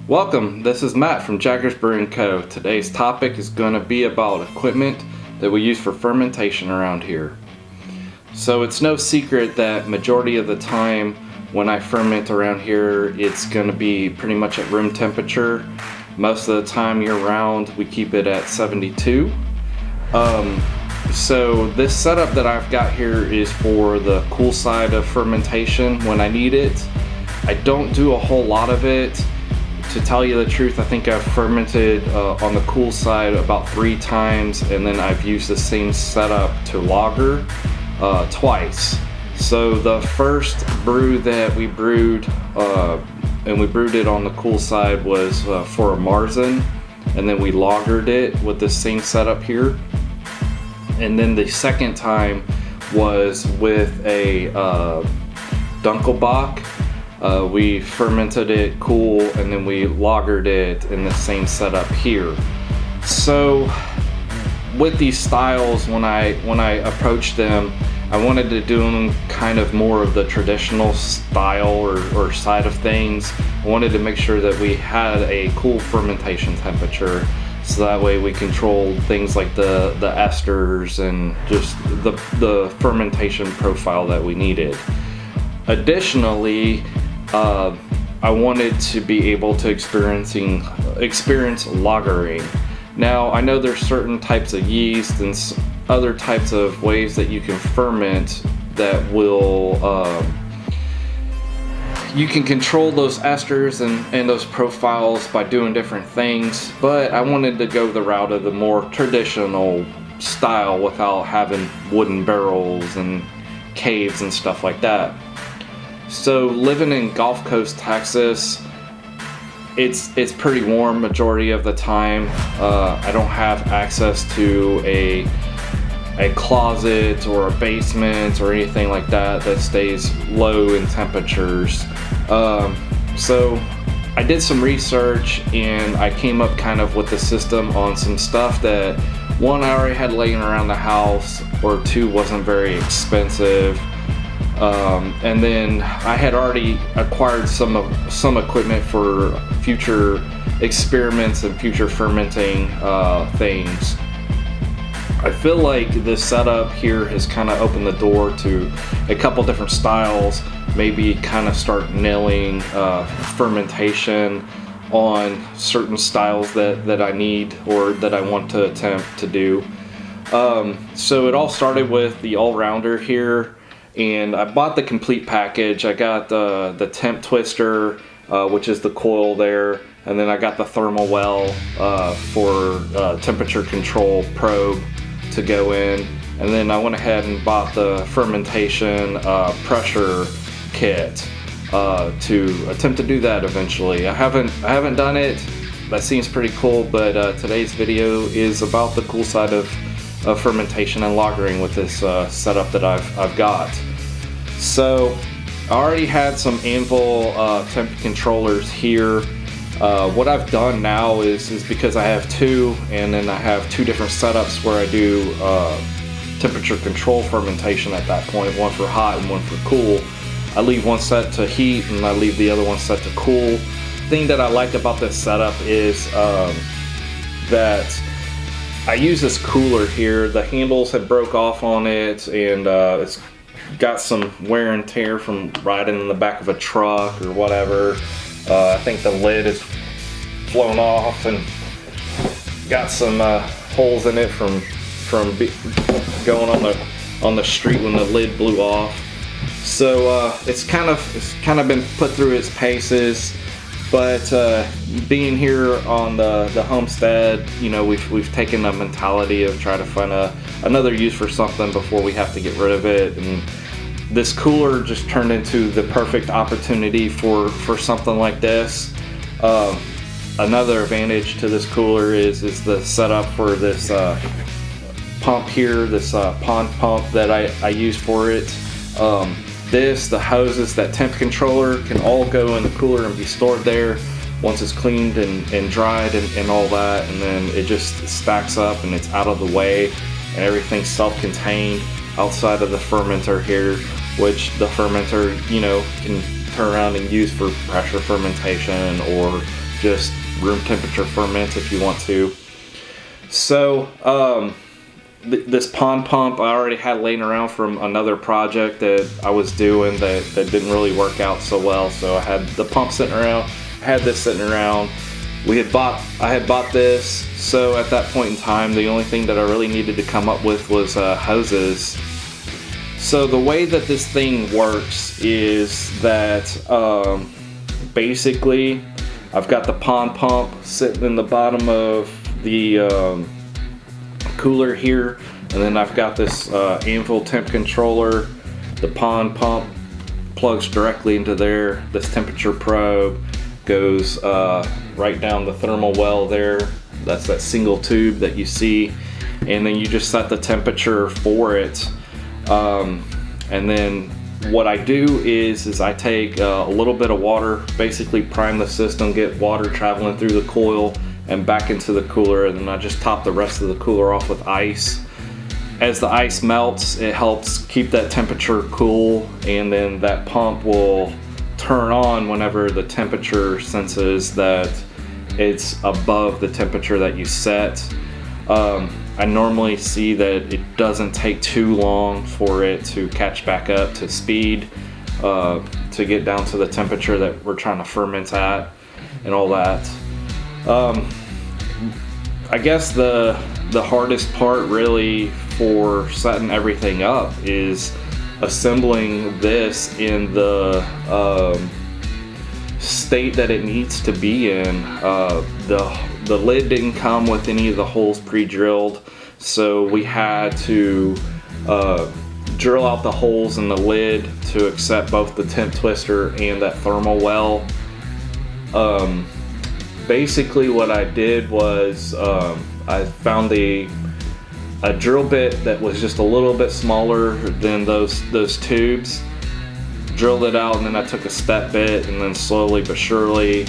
Welcome, this is Matt from Jaggers Brewing Co. Today's topic is going to be about equipment that we use for fermentation around here. So it's no secret that majority of the time when I ferment around here, it's going to be pretty much at room temperature. Most of the time year round, we keep it at 72. So this setup that I've got here is for the cool side of fermentation when I need it. I don't do a whole lot of it. To tell you the truth, I think I've fermented on the cool side about 3 times, and then I've used the same setup to lager twice. So the first brew that we brewed, and we brewed it on the cool side, was for a Marzen, and then we lagered it with the same setup here. And then the second time was with a Dunkelbock. We fermented it cool, and then we lagered it in the same setup here. So with these styles, when I approached them, I wanted to do them kind of more of the traditional style or side of things. I wanted to make sure that we had a cool fermentation temperature, so that way we controlled things like the esters and just the fermentation profile that we needed. Additionally, I wanted to be able to experience lagering. Now, I know there's certain types of yeast and other types of ways that you can ferment that will, you can control those esters and those profiles by doing different things, but I wanted to go the route of the more traditional style without having wooden barrels and caves and stuff like that. So living in Gulf Coast, Texas, it's pretty warm majority of the time. I don't have access to a closet or a basement or anything like that stays low in temperatures. So I did some research, and I came up kind of with the system on some stuff that, one, I already had laying around the house, or 2, wasn't very expensive. And then I had already acquired some equipment for future experiments and future fermenting things. I feel like this setup here has kind of opened the door to a couple different styles, maybe kind of start nailing fermentation on certain styles that I need or that I want to attempt to do. So it all started with the All Rounder here. And I bought the complete package. I got the Temp twister, which is the coil there, and then I got the thermal well for temperature control probe to go in, and then I went ahead and bought the fermentation pressure kit to attempt to do that eventually. I haven't done it. That seems pretty cool, but today's video is about the cool side of fermentation and lagering with this setup that I've got. So I already had some Anvil temp controllers here. What I've done now is because I have 2, and then I have 2 different setups where I do temperature control fermentation at that point, one for hot and one for cool. I leave one set to heat and I leave the other one set to cool. The thing that I like about this setup is that I use this cooler here. The handles have broke off on it, and it's got some wear and tear from riding in the back of a truck or whatever. I think the lid is flown off and got some holes in it from going on the street when the lid blew off. So it's kind of been put through its paces. But being here on the homestead, you know, we've taken a mentality of trying to find another use for something before we have to get rid of it. And this cooler just turned into the perfect opportunity for something like this. Another advantage to this cooler is the setup for this pump here, this pond pump that I use for it. The hoses, that temp controller can all go in the cooler and be stored there once it's cleaned and dried and all that, and then it just stacks up and it's out of the way, and everything's self-contained outside of the fermenter here, which the fermenter, you know, can turn around and use for pressure fermentation or just room temperature ferment if you want to. So this pond pump I already had laying around from another project that I was doing that didn't really work out so well. So I had the pump sitting around, I had this sitting around. I had bought this, so at that point in time, the only thing that I really needed to come up with was hoses. So the way that this thing works is that basically I've got the pond pump sitting in the bottom of the cooler here, and then I've got this Anvil temp controller. The pond pump plugs directly into there. This temperature probe goes right down the thermal well there. That's that single tube that you see, and then you just set the temperature for it. And then what I do is I take a little bit of water, basically prime the system, get water traveling through the coil and back into the cooler, and then I just top the rest of the cooler off with ice. As the ice melts, it helps keep that temperature cool, and then that pump will turn on whenever the temperature senses that it's above the temperature that you set. I normally see that it doesn't take too long for it to catch back up to speed, to get down to the temperature that we're trying to ferment at and all that. I guess the hardest part really for setting everything up is assembling this in the state that it needs to be in. The lid didn't come with any of the holes pre-drilled, so we had to drill out the holes in the lid to accept both the temp twister and that thermal well. Basically what I did was I found a drill bit that was just a little bit smaller than those tubes, drilled it out, and then I took a step bit and then slowly but surely,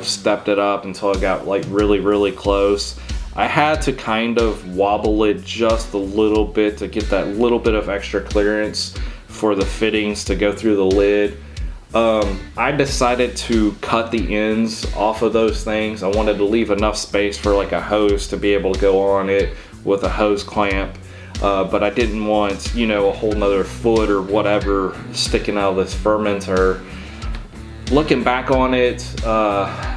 stepped it up until I got like really close. I had to kind of wobble it just a little bit to get that little bit of extra clearance for the fittings to go through the lid. I decided to cut the ends off of those things. I wanted to leave enough space for like a hose to be able to go on it with a hose clamp, but I didn't want, a whole nother foot or whatever sticking out of this fermenter. Looking back on it,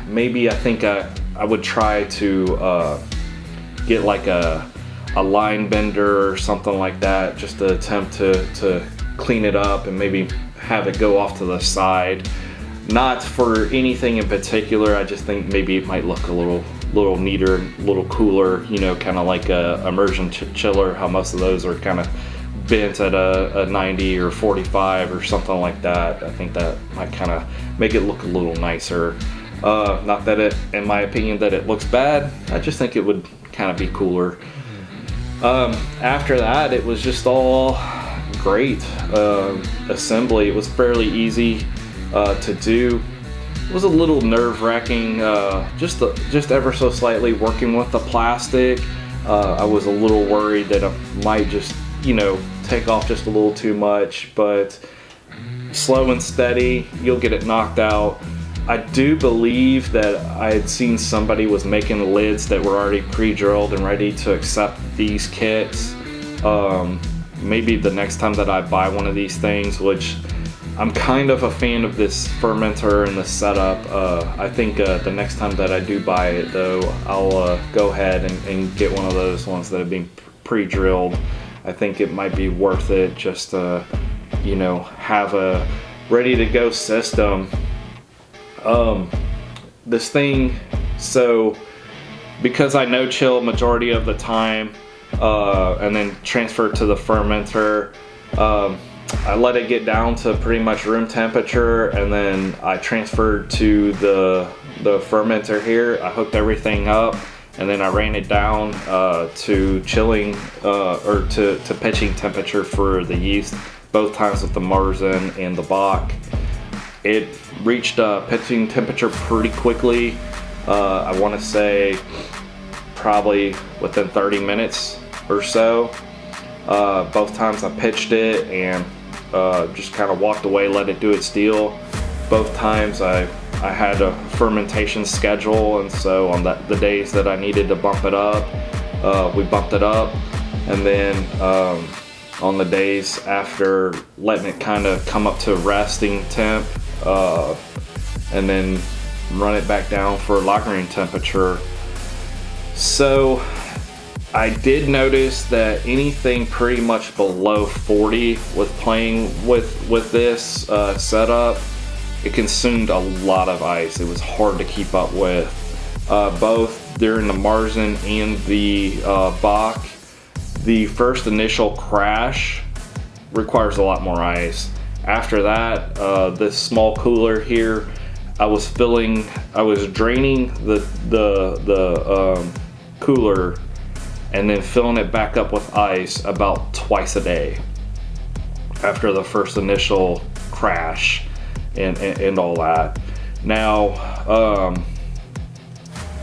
maybe I think I would try to get like a line bender or something like that, just to attempt to clean it up and maybe have it go off to the side. Not for anything in particular, I just think maybe it might look a little neater, a little cooler, kind of like a immersion chiller, how most of those are kind of bent at a 90 or 45 or something like that. I think that might kind of make it look a little nicer. Not that it, in my opinion, that it looks bad, I just think it would kind of be cooler. After that, it was just all great assembly. It was fairly easy to do. It was a little nerve-wracking, just ever so slightly working with the plastic. I was a little worried that I might just, take off just a little too much, but slow and steady, you'll get it knocked out. I do believe that I had seen somebody was making lids that were already pre-drilled and ready to accept these kits. Maybe the next time that I buy one of these things, which I'm kind of a fan of this fermenter and the setup. I think the next time that I do buy it though, I'll go ahead and get one of those ones that have been pre-drilled. I think it might be worth it just to, have a ready to go system. This thing, so because I no chill majority of the time, and then transfer to the fermenter, I let it get down to pretty much room temperature, and then I transferred to the fermenter here. I hooked everything up, and then I ran it down to chilling or to pitching temperature for the yeast, both times with the Marzen and the Bach. It reached pitching temperature pretty quickly. I want to say probably within 30 minutes or so. Both times I pitched it and just kind of walked away, let it do its deal. Both times I I had a fermentation schedule, and so on the days that I needed to bump it up, we bumped it up. And then on the days after, letting it kind of come up to resting temp, and then run it back down for lagering temperature. So I did notice that anything pretty much below 40 with playing with this setup, it consumed a lot of ice. It was hard to keep up with, both during the Marzen and the Bock. The first initial crash requires a lot more ice. After that, this small cooler here, I was draining the cooler and then filling it back up with ice about twice a day after the first initial crash and all that. Now,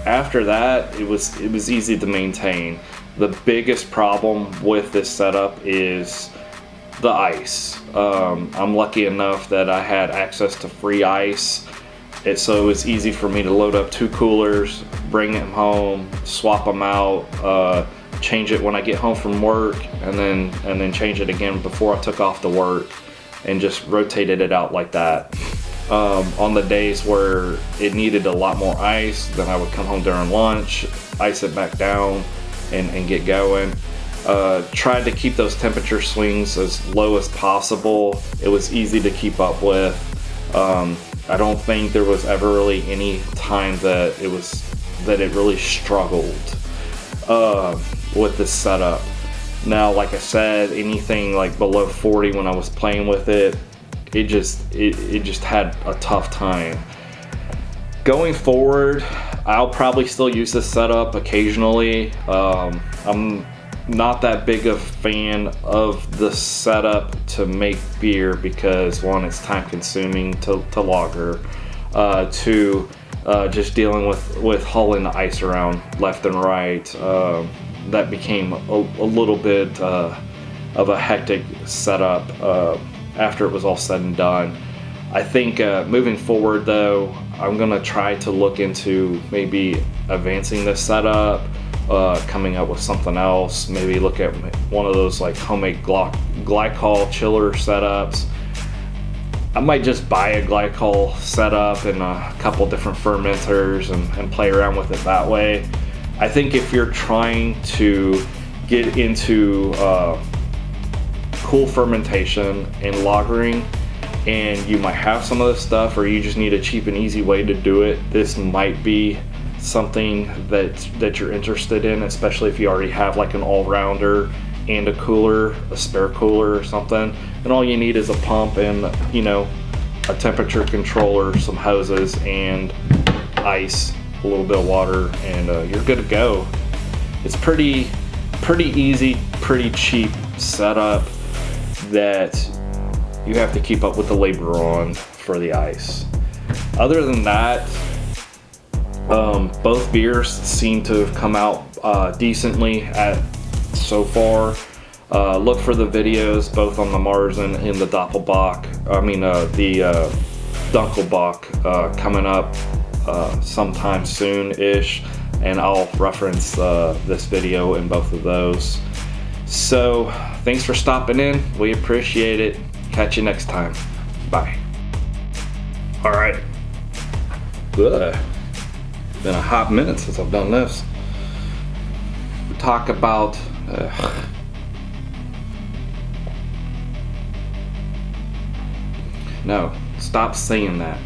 after that, it was easy to maintain. The biggest problem with this setup is the ice. I'm lucky enough that I had access to free ice. So it was easy for me to load up 2 coolers, bring them home, swap them out, change it when I get home from work, and then change it again before I took off to work, and just rotated it out like that. On the days where it needed a lot more ice, then I would come home during lunch, ice it back down, and get going. Tried to keep those temperature swings as low as possible. It was easy to keep up with. I don't think there was ever really any time that it really struggled with this setup. Now, like I said, anything like below 40 when I was playing with it, it just had a tough time. Going forward, I'll probably still use this setup occasionally. I'm not that big of a fan of the setup to make beer because, one, it's time consuming to lager. Two, just dealing with hauling the ice around left and right. That became a little bit of a hectic setup after it was all said and done. I think moving forward though, I'm gonna try to look into maybe advancing this setup, coming up with something else, maybe look at one of those like homemade glycol chiller setups. I might just buy a glycol setup and a couple different fermenters and play around with it that way. I think if you're trying to get into cool fermentation and lagering, and you might have some of this stuff, or you just need a cheap and easy way to do it, this might be something that you're interested in, especially if you already have like an all-rounder and a cooler, a spare cooler or something, and all you need is a pump and a temperature controller, some hoses, and ice, a little bit of water, and you're good to go. It's pretty easy, pretty cheap setup that you have to keep up with the labor on for the ice. Other than that, both beers seem to have come out decently so far. Look for the videos both on the Marzen and the Doppelbock. The Dunkelbock coming up sometime soon-ish, and I'll reference this video in both of those. So thanks for stopping in. We appreciate it. Catch you next time. Bye. All right. Good. Been a hot minute since I've done this. We talk about no, stop saying that.